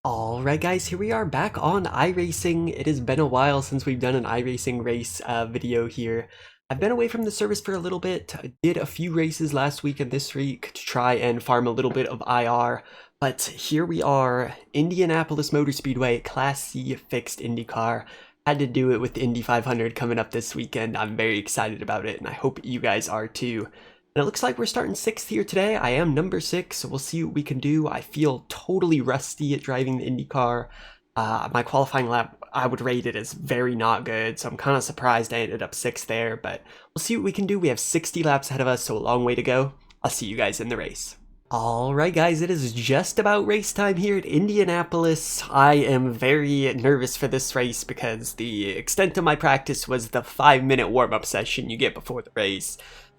Alright guys, here we are back on iRacing. It has been a while since we've done an iRacing race video here. I've been away from the service for a little bit. I did a few races last week and this week to try and farm a little bit of IR. But here we are, Indianapolis Motor Speedway Class C fixed IndyCar. Had to do it with the Indy 500 coming up this weekend. I'm very excited about it and I hope you guys are too. And it looks like we're starting 6th here today. I am number 6, so we'll see what we can do. I feel totally rusty at driving the IndyCar. My qualifying lap, I would rate it as very not good, so I'm kind of surprised I ended up 6th there, but we'll see what we can do. We have 60 laps ahead of us, so a long way to go. I'll see you guys in the race. Alright guys, it is just about race time here at Indianapolis. I am very nervous for this race because the extent of my practice was the 5-minute warm-up session you get before the race.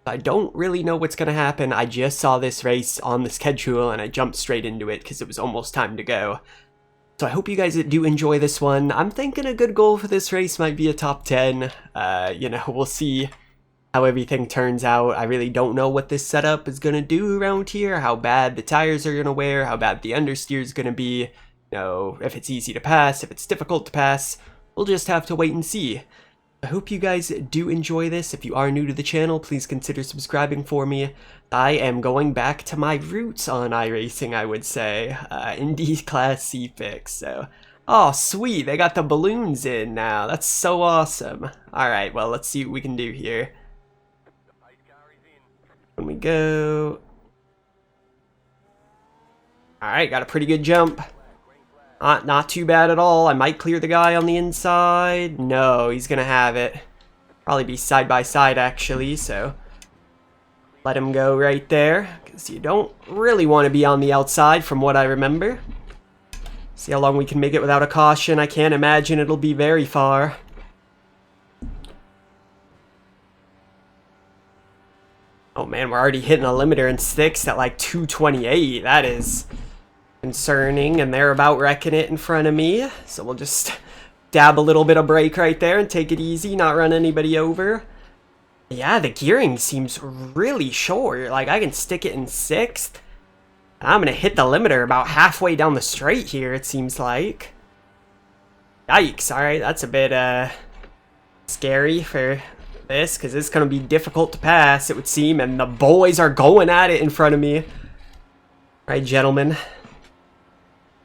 I don't really know what's going to happen. I just saw this race on the schedule and I jumped straight into it because it was almost time to go. So I hope you guys do enjoy this one. I'm thinking a good goal for this race might be a top 10. We'll see how everything turns out. I really don't know what this setup is going to do around here, how bad the tires are going to wear, how bad the understeer is going to be, if it's easy to pass, if it's difficult to pass. We'll just have to wait and see. I hope you guys do enjoy this. If you are new to the channel, please consider subscribing for me. I am going back to my roots on iRacing, I would say. Indy Class C fix, so... Oh, sweet, they got the balloons in now. That's so awesome. Alright, well, let's see what we can do here. When we go... Alright, got a pretty good jump. Not too bad at all. I might clear the guy on the inside. No, he's gonna have it. Probably be side by side actually, so let him go right there, because you don't really want to be on the outside from what I remember. See how long we can make it without a caution. I can't imagine it'll be very far. Oh man, we're already hitting a limiter in 6th at like 228. That is concerning, and they're about wrecking it in front of me, so we'll just dab a little bit of brake right there and take it easy, not run anybody over. Yeah, the gearing seems really short. Like, I can stick it in 6th. I'm gonna hit the limiter about halfway down the straight here, it seems like. Yikes, alright, that's a bit scary for this, because it's gonna be difficult to pass, it would seem, and the boys are going at it in front of me. Alright, gentlemen.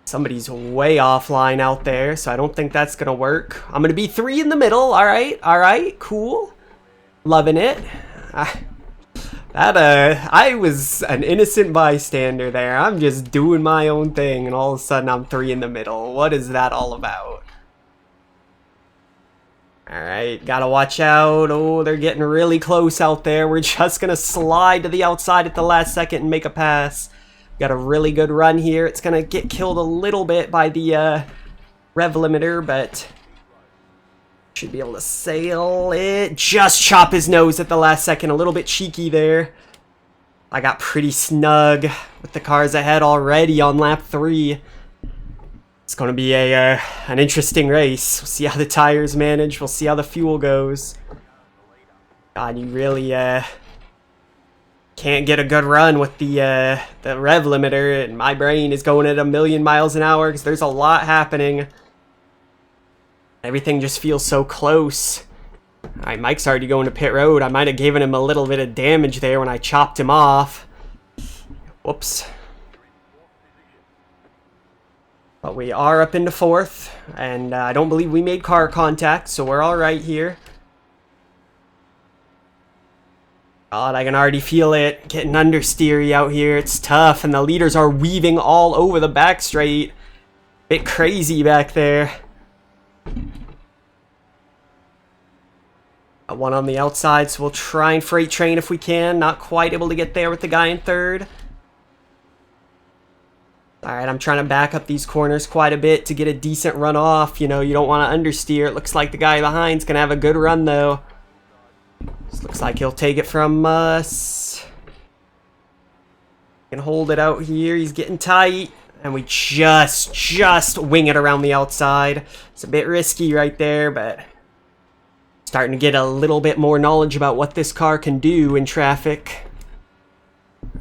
Somebody's way offline out there, so I don't think that's gonna work. I'm gonna be 3 in the middle. Alright, cool. Loving it. I was an innocent bystander there. I'm just doing my own thing, and all of a sudden I'm 3 in the middle. What is that all about? Alright, gotta watch out. Oh, they're getting really close out there. We're just gonna slide to the outside at the last second and make a pass. Got a really good run here. It's gonna get killed a little bit by the rev limiter, but should be able to sail it. Just chop his nose at the last second. A little bit cheeky there. I got pretty snug with the cars ahead already on lap 3. It's gonna be an interesting race. We'll see how the tires manage. We'll see how the fuel goes. God, you really can't get a good run with the rev limiter, and my brain is going at 1,000,000 miles an hour because there's a lot happening. Everything just feels so close. Alright, Mike's already going to pit road. I might have given him a little bit of damage there when I chopped him off. Whoops. But we are up into 4th, and I don't believe we made car contact, so we're alright here. God, I can already feel it getting understeery out here. It's tough, and the leaders are weaving all over the back straight. Bit crazy back there. Got one on the outside, so we'll try and freight train if we can. Not quite able to get there with the guy in 3rd. Alright, I'm trying to back up these corners quite a bit to get a decent run off. You know, you don't want to understeer. It looks like the guy behind's going to have a good run, though. This looks like he'll take it from us. Can hold it out here. He's getting tight. And we just wing it around the outside. It's a bit risky right there, but starting to get a little bit more knowledge about what this car can do in traffic.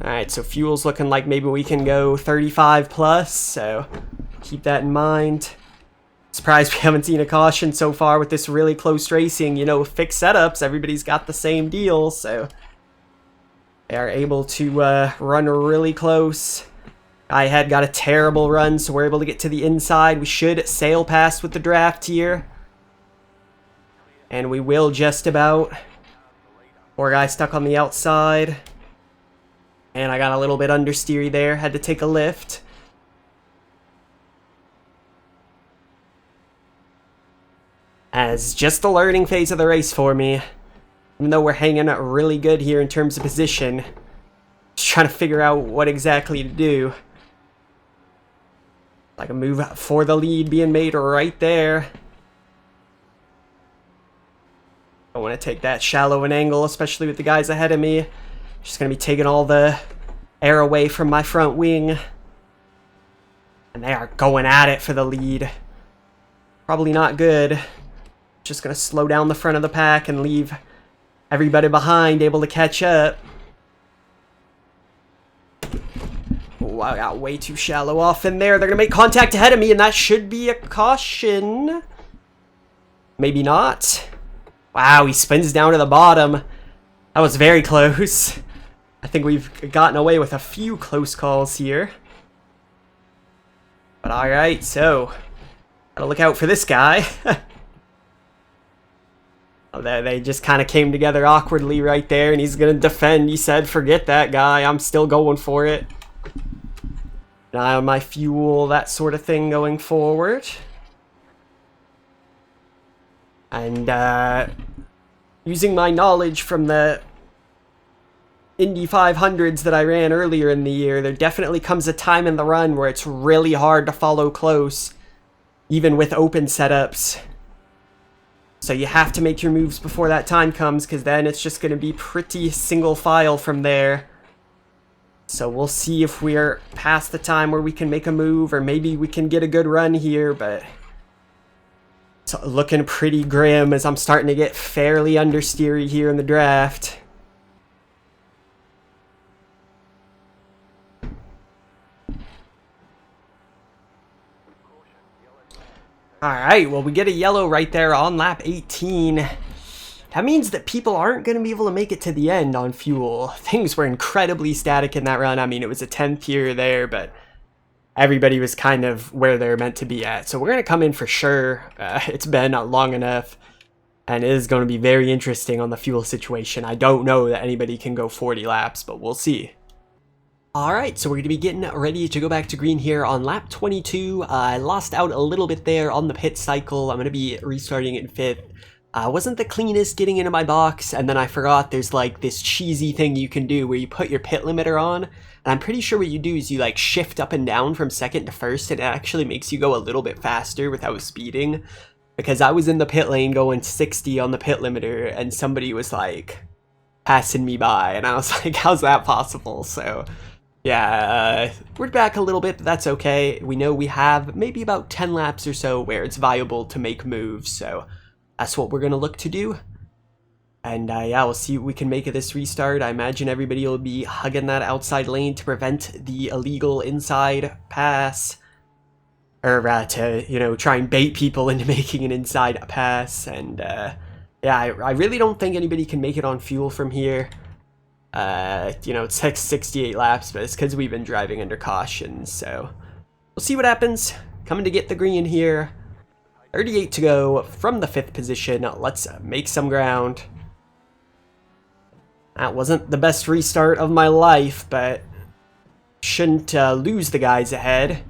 Alright, so fuel's looking like maybe we can go 35 plus, so keep that in mind. Surprised we haven't seen a caution so far with this really close racing. You know, fixed setups, everybody's got the same deal, so they are able to run really close. I had got a terrible run, so we're able to get to the inside. We should sail past with the draft here. And we will just about. Poor guy stuck on the outside. And I got a little bit understeery there. Had to take a lift. As just the learning phase of the race for me. Even though we're hanging out really good here in terms of position. Just trying to figure out what exactly to do. Like a move for the lead being made right there. I want to take that shallow an angle, especially with the guys ahead of me. Just going to be taking all the air away from my front wing. And they are going at it for the lead. Probably not good. Just going to slow down the front of the pack and leave everybody behind able to catch up. Oh, I got way too shallow off in there. They're going to make contact ahead of me, and that should be a caution. Maybe not. Wow, he spins down to the bottom. That was very close. I think we've gotten away with a few close calls here. But alright, so gotta look out for this guy. Oh, they just kind of came together awkwardly right there, and he's gonna defend. He said, forget that guy, I'm still going for it. An eye on my fuel, that sort of thing going forward. And using my knowledge from the Indy 500s that I ran earlier in the year, there definitely comes a time in the run where it's really hard to follow close, even with open setups. So you have to make your moves before that time comes, because then it's just going to be pretty single file from there. So we'll see if we're past the time where we can make a move, or maybe we can get a good run here, but it's looking pretty grim as I'm starting to get fairly understeery here in the draft. Alright, well, we get a yellow right there on lap 18. That means that people aren't going to be able to make it to the end on fuel. Things were incredibly static in that run. I mean, it was a 10th here there, but everybody was kind of where they're meant to be at. So we're going to come in for sure. It's been long enough, and it is going to be very interesting on the fuel situation. I don't know that anybody can go 40 laps, but we'll see. Alright, so we're going to be getting ready to go back to green here on lap 22. I lost out a little bit there on the pit cycle. I'm going to be restarting in 5th. Wasn't the cleanest getting into my box, and then I forgot there's like this cheesy thing you can do where you put your pit limiter on, and I'm pretty sure what you do is you like shift up and down from 2nd to 1st, and it actually makes you go a little bit faster without speeding, because I was in the pit lane going 60 on the pit limiter, and somebody was like passing me by, and I was like, how's that possible? So yeah, we're back a little bit, but that's okay. We know we have maybe about 10 laps or so where it's viable to make moves, so that's what we're going to look to do. And yeah, we'll see what we can make of this restart. I imagine everybody will be hugging that outside lane to prevent the illegal inside pass. Or to, you know, try and bait people into making an inside pass. And yeah, I really don't think anybody can make it on fuel from here. You know, it's 68 laps, but it's because we've been driving under caution. So we'll see what happens. Coming to get the green here. 38 to go from the 5th position. Let's make some ground. That wasn't the best restart of my life, but shouldn't lose the guys ahead.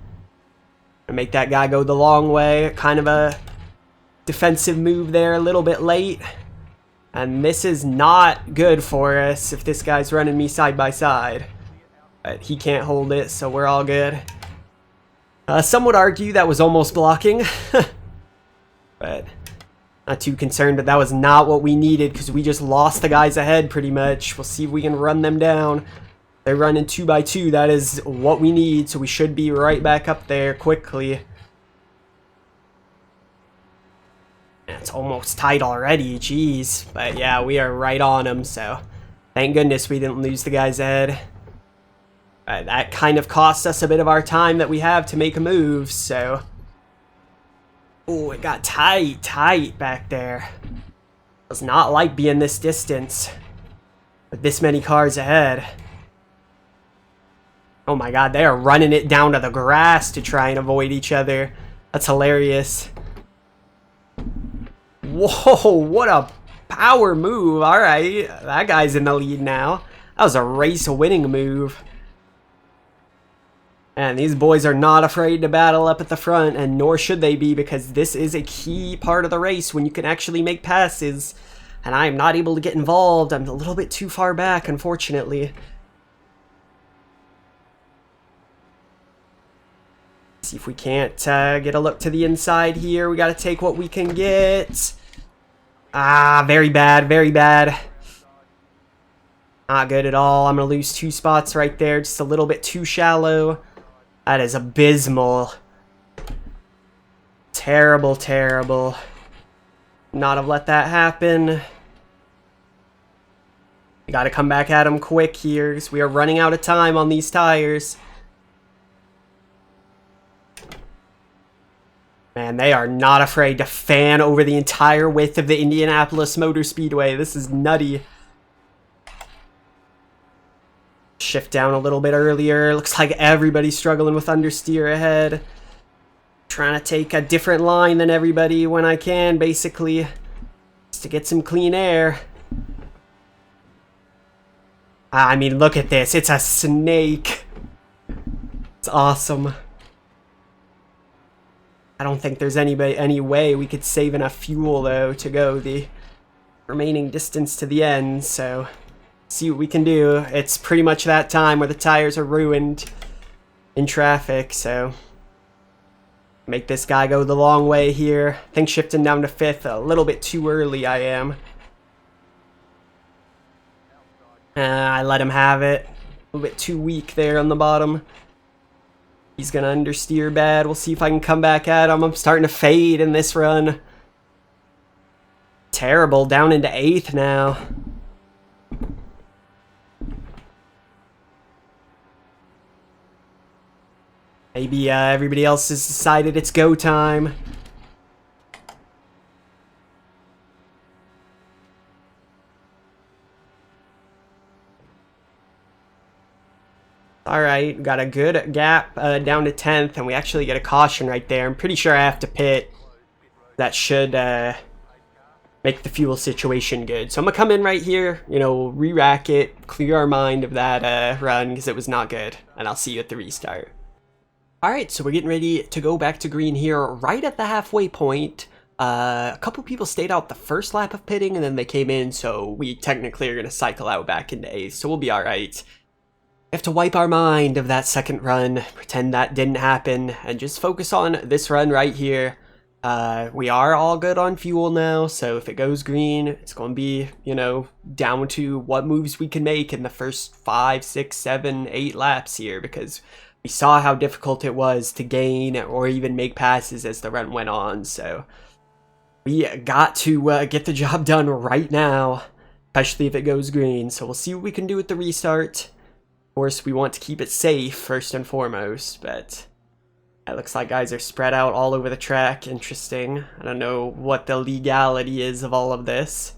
Make that guy go the long way. Kind of a defensive move there, a little bit late. And this is not good for us if this guy's running me side by side. But he can't hold it, so we're all good. Some would argue that was almost blocking. But not too concerned, but that was not what we needed because we just lost the guys ahead pretty much. We'll see if we can run them down. They're running 2x2. That is what we need, so we should be right back up there quickly. It's almost tight already, jeez. But yeah, we are right on them, so thank goodness we didn't lose the guys ahead. That kind of cost us a bit of our time that we have to make a move, so... Oh, it got tight back there. Does not like being this distance with this many cars ahead. Oh my god, they are running it down to the grass to try and avoid each other. That's hilarious. Whoa, what a power move. Alright, that guy's in the lead now. That was a race-winning move. And these boys are not afraid to battle up at the front, and nor should they be, because this is a key part of the race when you can actually make passes. And I am not able to get involved. I'm a little bit too far back, unfortunately. See if we can't get a look to the inside here. We got to take what we can get. Ah, very bad, very bad. Not good at all. I'm going to lose 2 spots right there. Just a little bit too shallow. That is abysmal. Terrible, terrible. Not have let that happen. We got to come back at him quick here, because we are running out of time on these tires. Man, they are not afraid to fan over the entire width of the Indianapolis Motor Speedway. This is nutty. Shift down a little bit earlier. Looks like everybody's struggling with understeer ahead. Trying to take a different line than everybody when I can, basically. Just to get some clean air. I mean, look at this. It's a snake. It's awesome. I don't think there's any way we could save enough fuel, though, to go the remaining distance to the end, so see what we can do. It's pretty much that time where the tires are ruined in traffic, so make this guy go the long way here. I think shifting down to 5th a little bit too early, I am. I let him have it. A little bit too weak there on the bottom. He's gonna understeer bad. We'll see if I can come back at him. I'm starting to fade in this run. Terrible. Down into 8th now. Maybe everybody else has decided it's go time. Alright, got a good gap down to 10th, and we actually get a caution right there. I'm pretty sure I have to pit. That should make the fuel situation good. So I'm going to come in right here, you know, re-rack it, clear our mind of that run, because it was not good. And I'll see you at the restart. Alright, so we're getting ready to go back to green here, right at the halfway point. A couple people stayed out the first lap of pitting, and then they came in, so we technically are going to cycle out back into 8th, so we'll be alright. We have to wipe our mind of that second run, pretend that didn't happen, and just focus on this run right here. We are all good on fuel now, so if it goes green, it's going to be, you know, down to what moves we can make in the first 5, 6, 7, 8 laps here, because we saw how difficult it was to gain or even make passes as the run went on, so we got to get the job done right now, especially if it goes green, so we'll see what we can do with the restart. Of course, we want to keep it safe first and foremost, but it looks like guys are spread out all over the track. Interesting. I don't know what the legality is of all of this.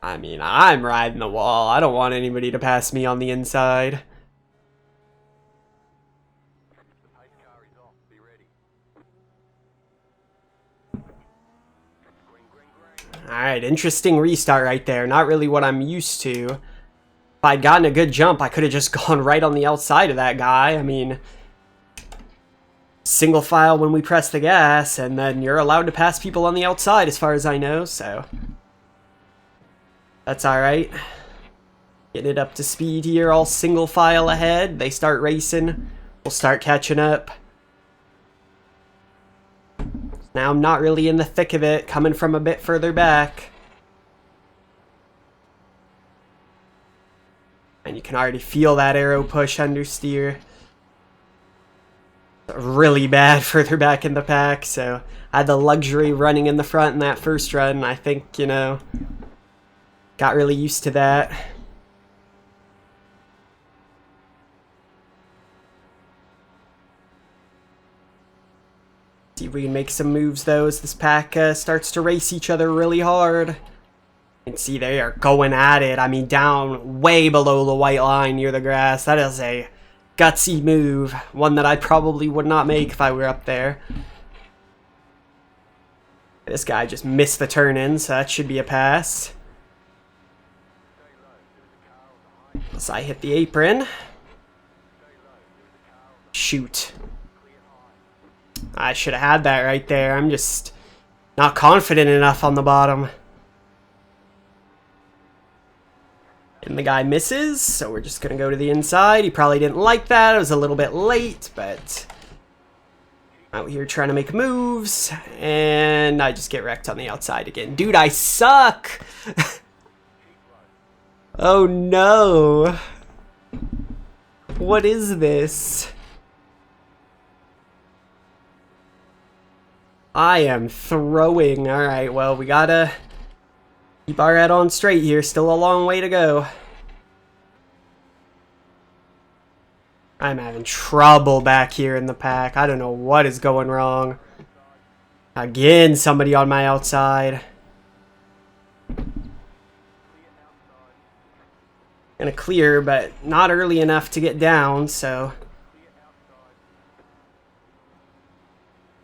I mean, I'm riding the wall. I don't want anybody to pass me on the inside. Alright, interesting restart right there. Not really what I'm used to. If I'd gotten a good jump, I could have just gone right on the outside of that guy. I mean, single file when we press the gas, and then you're allowed to pass people on the outside as far as I know, so that's alright. Getting it up to speed here, all single file ahead. They start racing. We'll start catching up. Now I'm not really in the thick of it, coming from a bit further back. And you can already feel that arrow push understeer. Really bad further back in the pack, so I had the luxury running in the front in that first run. I think, you know, got really used to that. See if we can make some moves, though, as this pack starts to race each other really hard. And see, they are going at it. I mean, down way below the white line near the grass. That is a gutsy move. One that I probably would not make if I were up there. This guy just missed the turn-in, so that should be a pass. As I hit the apron. Shoot. I should have had that right there. I'm just not confident enough on the bottom. And the guy misses, so we're just going to go to the inside. He probably didn't like that. It was a little bit late, but out here trying to make moves, and I just get wrecked on the outside again. Dude, I suck! Oh no! What is this? I am throwing. Alright, well, we gotta keep our head on straight here. Still a long way to go. I'm having trouble back here in the pack. I don't know what is going wrong. Again, somebody on my outside. Gonna clear, but not early enough to get down, so.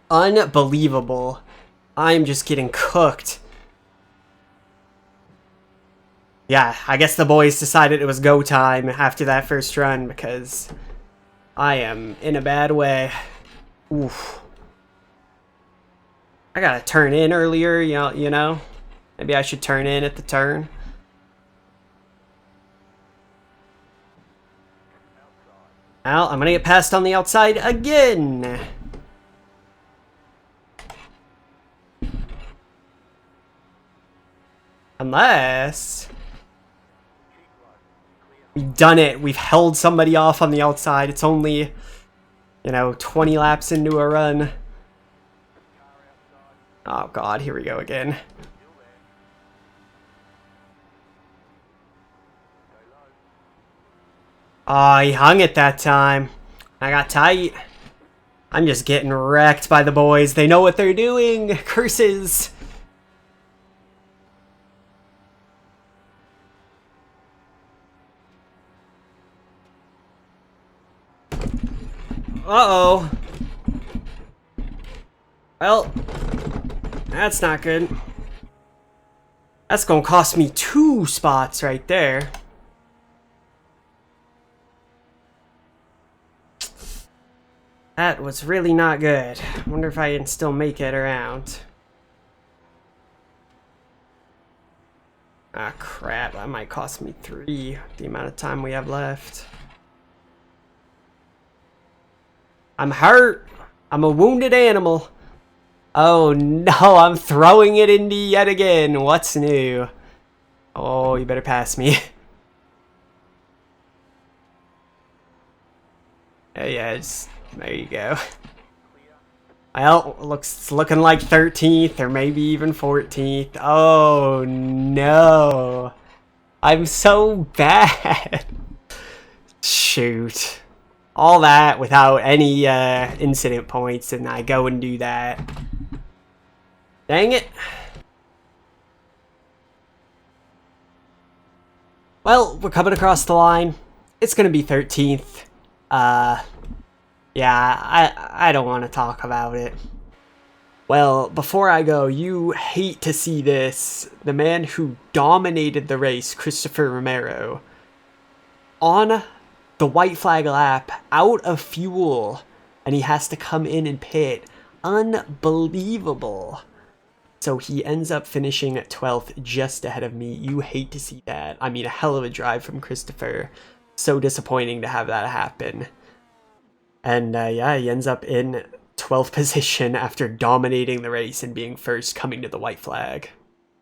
Unbelievable. I'm just getting cooked. Yeah, I guess the boys decided it was go time after that first run because I am in a bad way. Oof. I gotta turn in earlier, you know? Maybe I should turn in at the turn. Well, I'm gonna get passed on the outside again. Unless we've done it. We've held somebody off on the outside. It's only, 20 laps into a run. Oh god, here we go again. Oh, he hung it that time. I got tight. I'm just getting wrecked by the boys. They know what they're doing. Curses. Uh-oh. Well, that's not good. That's gonna cost me 2 spots right there. That was really not good. Wonder if I can still make it around. Ah, crap. That might cost me 3, the amount of time we have left. I'm hurt. I'm a wounded animal. Oh no, I'm throwing it Indy yet again. What's new? Oh, you better pass me. Oh, yes. There you go. Well, it's looking like 13th or maybe even 14th. Oh no. I'm so bad. Shoot. All that without any incident points, and I go and do that. Dang it. Well, we're coming across the line. It's gonna be 13th. Yeah, I don't want to talk about it. Well, before I go, you hate to see this. The man who dominated the race, Christopher Romero, on the white flag lap, out of fuel, and he has to come in and pit. Unbelievable. So he ends up finishing at 12th, just ahead of me. You hate to see that. I mean, a hell of a drive from Christopher. So disappointing to have that happen. And yeah, he ends up in 12th position after dominating the race and being first coming to the white flag.